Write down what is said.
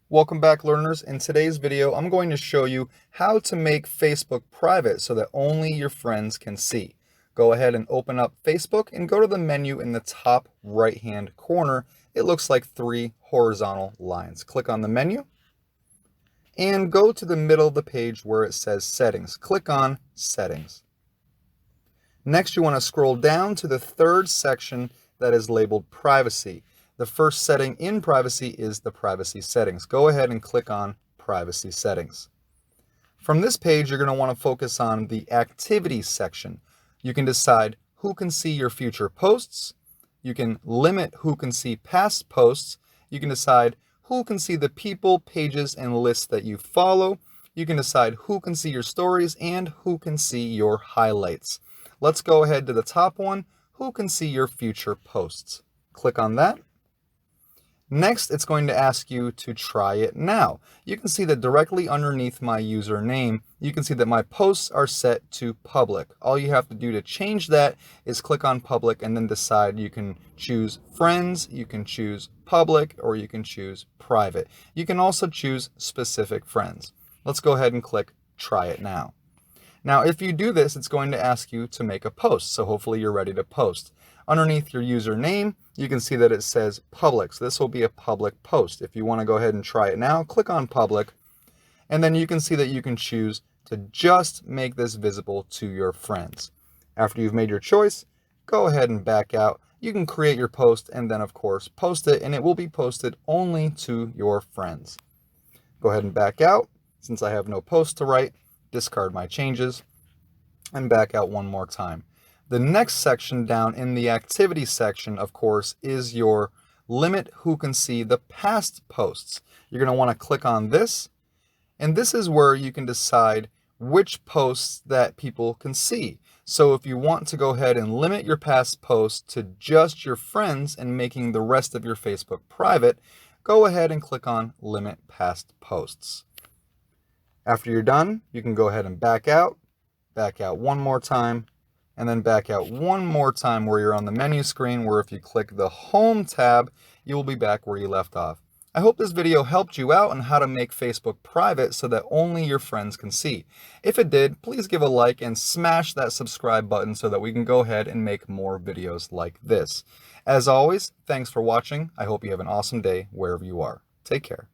Welcome back, learners. In today's video, I'm going to show you how to make Facebook private so that only your friends can see. Go ahead and open up Facebook and go to the menu in the top right-hand corner. It looks like 3 horizontal lines. Click on the menu and go to the middle of the page where it says Settings. Click on Settings. Next, you want to scroll down to the third section that is labeled Privacy. The first setting in privacy is the privacy settings. Go ahead and click on privacy settings. From this page, you're going to want to focus on the activities section. You can decide who can see your future posts. You can limit who can see past posts. You can decide who can see the people, pages, and lists that you follow. You can decide who can see your stories and who can see your highlights. Let's go ahead to the top one, who can see your future posts. Click on that. Next, it's going to ask you to try it now. You can see that directly underneath my username, you can see that my posts are set to public. All you have to do to change that is click on public and then decide. You can choose friends, you can choose public, or you can choose private. You can also choose specific friends. Let's go ahead and click try it now. Now, if you do this, it's going to ask you to make a post. So hopefully you're ready to post. Underneath your username, you can see that it says public. So this will be a public post. If you want to go ahead and try it now, click on public. And then you can see that you can choose to just make this visible to your friends. After you've made your choice, go ahead and back out. You can create your post and then, of course, post it. And it will be posted only to your friends. Go ahead and back out. Since I have no post to write, discard my changes and back out one more time. The next section down in the activity section, of course, is your limit who can see the past posts. You're going to want to click on this, and this is where you can decide which posts that people can see. So if you want to go ahead and limit your past posts to just your friends and making the rest of your Facebook private, go ahead and click on Limit Past Posts. After you're done, you can go ahead and back out one more time, and then back out one more time where you're on the menu screen, where if you click the Home tab, you will be back where you left off. I hope this video helped you out on how to make Facebook private so that only your friends can see. If it did, please give a like and smash that subscribe button so that we can go ahead and make more videos like this. As always, thanks for watching. I hope you have an awesome day wherever you are. Take care.